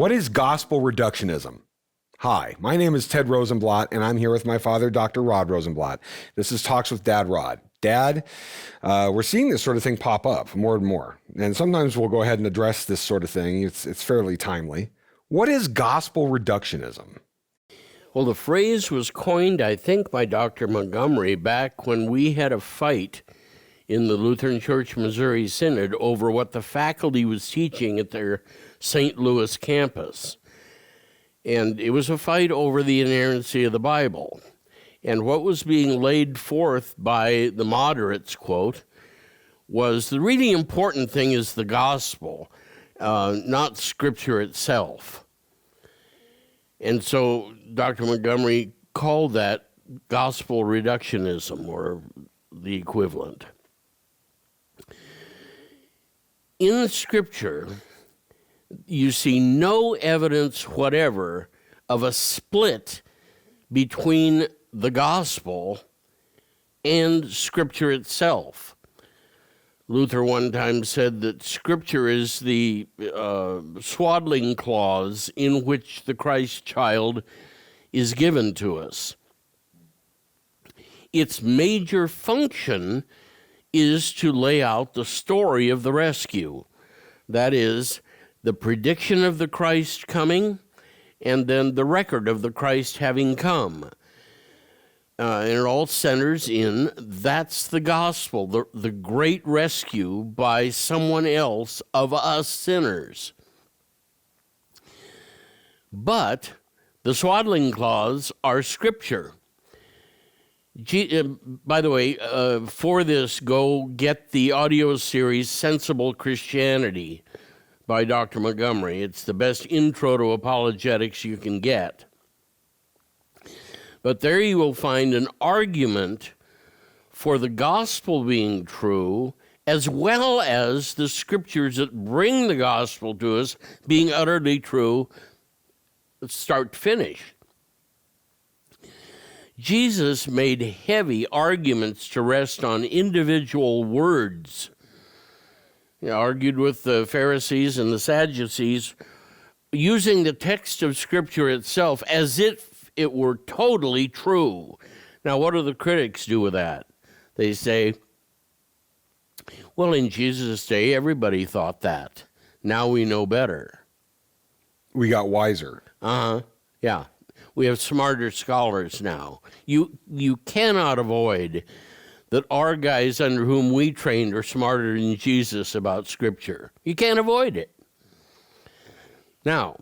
What is gospel reductionism? Hi, my name is Ted Rosenblatt, and I'm here with my father, Dr. Rod Rosenblatt. This is Talks with Dad Rod. Dad, we're seeing this sort of thing pop up more and more, and sometimes we'll go ahead and address this sort of thing. It's fairly timely. What is gospel reductionism? Well, the phrase was coined, I think, by Dr. Montgomery back when we had a fight in the Lutheran Church Missouri Synod over what the faculty was teaching at their St. Louis campus. And it was a fight over the inerrancy of the Bible. And what was being laid forth by the moderates, quote, was the really important thing is the gospel, not Scripture itself. And so Dr. Montgomery called that gospel reductionism, or the equivalent. In Scripture, you see no evidence whatever of a split between the gospel and Scripture itself. Luther one time said that Scripture is the swaddling cloths in which the Christ child is given to us. Its major function is to lay out the story of the rescue. That is, the prediction of the Christ coming, and then the record of the Christ having come. And it all centers in, that's the gospel, the great rescue by someone else of us sinners. But the swaddling cloths are Scripture. By the way, for this, go get the audio series Sensible Christianity by Dr. Montgomery. It's the best intro to apologetics you can get. But there you will find an argument for the gospel being true, as well as the Scriptures that bring the gospel to us being utterly true, start to finish. Jesus made heavy arguments to rest on individual words. He argued with the Pharisees and the Sadducees using the text of Scripture itself as if it were totally true. Now, what do the critics do with that? They say, well, in Jesus' day, everybody thought that. Now we know better. We got wiser. Yeah. We have smarter scholars now. You cannot avoid that our guys under whom we trained are smarter than Jesus about Scripture. You can't avoid it. Now,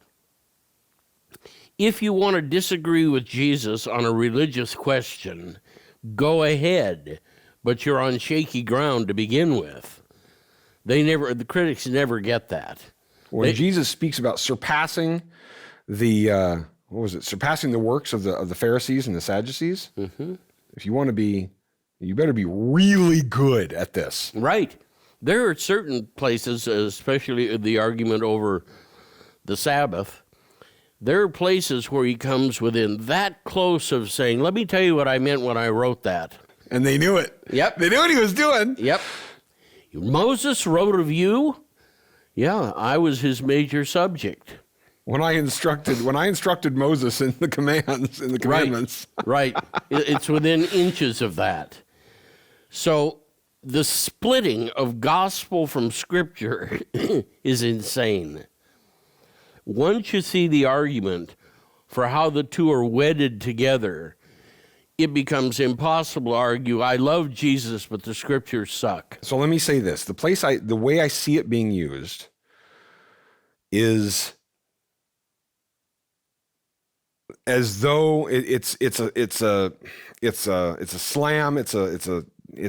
if you want to disagree with Jesus on a religious question, go ahead, but you're on shaky ground to begin with. The critics never get that. When Jesus speaks about surpassing the surpassing the works of the Pharisees and the Sadducees. Mm-hmm. If you want to be, you better be really good at this. Right. There are certain places, especially the argument over the Sabbath, there are places where he comes within that close of saying, let me tell you what I meant when I wrote that. And they knew it. Yep. They knew what he was doing. Yep. Moses wrote of you? Yeah, I was his major subject. When I instructed Moses in the commandments. Right. It's within inches of that. So the splitting of gospel from Scripture is insane. Once you see the argument for how the two are wedded together, it becomes impossible to argue, I love Jesus, but the Scriptures suck. So let me say this. The way I see it being used is as though it's a slam, it's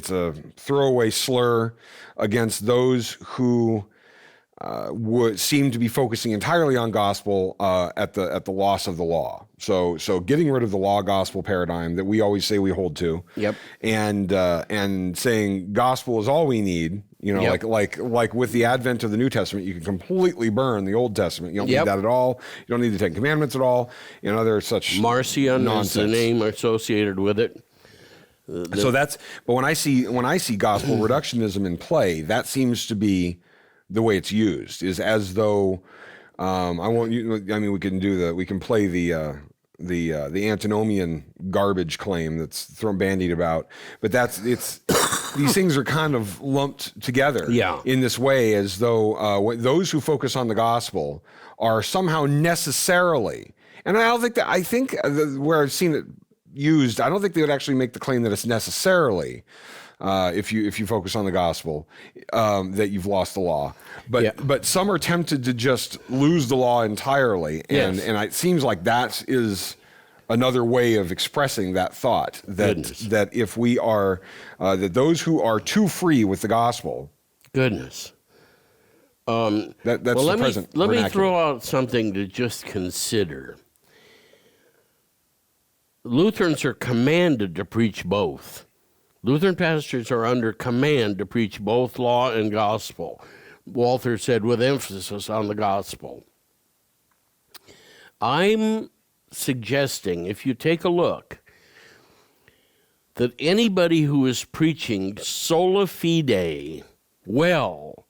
a throwaway slur against those who would seem to be focusing entirely on gospel at the loss of the law. So getting rid of the law gospel paradigm that we always say we hold to. Yep. And saying gospel is all we need. You know, yep. like with the advent of the New Testament, you can completely burn the Old Testament. You don't need that at all. You don't need the Ten Commandments at all. You know, there's such Marcion nonsense. Is the name associated with it. But when I see gospel reductionism in play, that seems to be the way it's used, is as though I won't. I mean, we can play the antinomian garbage claim that's bandied about, but these things are kind of lumped together in this way, as though those who focus on the gospel are somehow necessarily, and I think where I've seen it used, I don't think they would actually make the claim that it's necessarily, if you focus on the gospel, that you've lost the law. But some are tempted to just lose the law entirely, and it seems like that is another way of expressing that thought, that if we are that those who are too free with the gospel, that's the present. Let me throw out something to just consider. Lutherans are commanded to preach both. Lutheran pastors are under command to preach both law and gospel. Walther said, with emphasis on the gospel. I'm suggesting, if you take a look, that anybody who is preaching sola fide, well,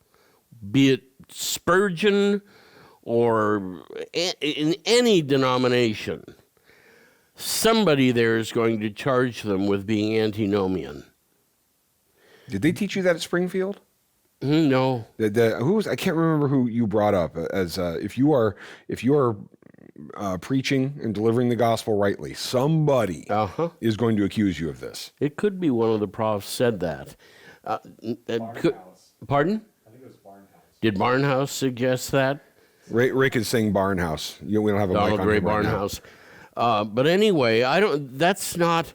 be it Spurgeon or in any denomination, somebody there is going to charge them with being antinomian. Did they teach you that at Springfield? No. I can't remember who you brought up as if you are preaching and delivering the gospel rightly, somebody is going to accuse you of this. It could be one of the profs said that. Pardon? I think it was Barnhouse. Did Barnhouse suggest that? Rick is saying Barnhouse. We don't have a mic on him right now. But anyway, that's not,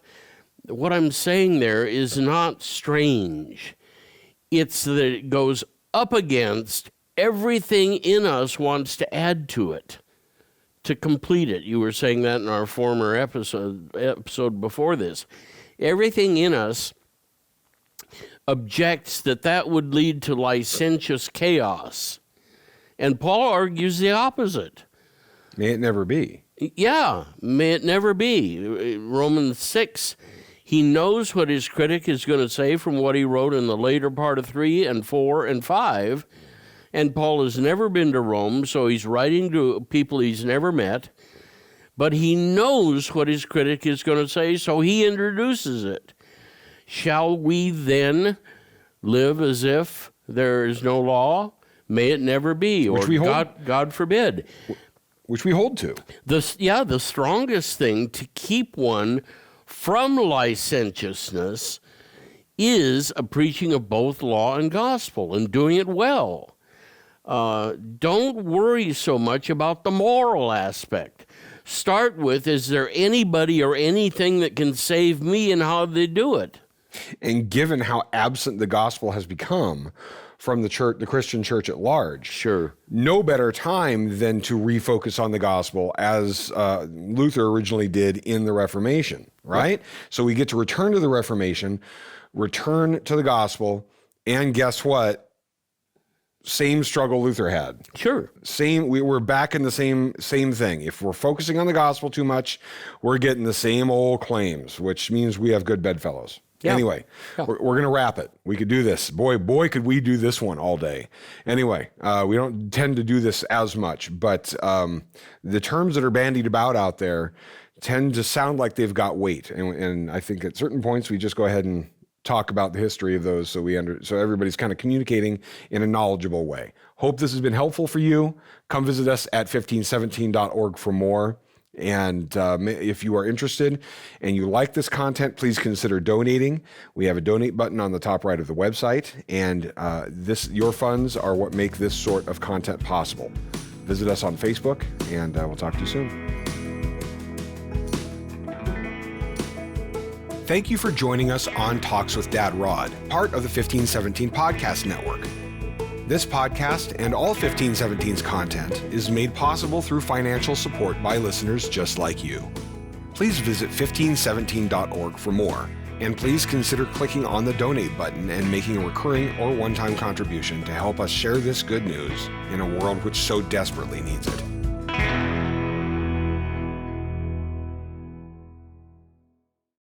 what I'm saying there is not strange. It's that it goes up against everything in us wants to add to it, to complete it. You were saying that in our former episode before this. Everything in us objects that would lead to licentious chaos. And Paul argues the opposite. May it never be. Yeah, may it never be. Romans 6, he knows what his critic is going to say from what he wrote in the later part of 3 and 4 and 5. And Paul has never been to Rome, so he's writing to people he's never met. But he knows what his critic is going to say, so he introduces it. Shall we then live as if there is no law? May it never be, or God forbid. Which we hold to. The strongest thing to keep one from licentiousness is a preaching of both law and gospel, and doing it well. Don't worry so much about the moral aspect. Start with, is there anybody or anything that can save me, and how they do it? And given how absent the gospel has become from the church, the Christian church at large, sure, no better time than to refocus on the gospel, as Luther originally did in the Reformation, right? So we get to return to the Reformation, return to the gospel, and guess what? Same struggle Luther had. Sure. We're back in the same thing. If we're focusing on the gospel too much, we're getting the same old claims, which means we have good bedfellows. Yeah. Anyway, we're going to wrap it. We could do this. Boy, could we do this one all day. Anyway, we don't tend to do this as much, but the terms that are bandied about out there tend to sound like they've got weight. And I think at certain points, we just go ahead and talk about the history of those so everybody's kind of communicating in a knowledgeable way. Hope this has been helpful for you. Come visit us at 1517.org for more. And if you are interested and you like this content, please consider donating. We have a donate button on the top right of the website, and your funds are what make this sort of content possible. Visit us on Facebook, and we'll talk to you soon. Thank you for joining us on Talks with Dad Rod, part of the 1517 Podcast Network. This podcast and all 1517's content is made possible through financial support by listeners just like you. Please visit 1517.org for more, and please consider clicking on the donate button and making a recurring or one-time contribution to help us share this good news in a world which so desperately needs it.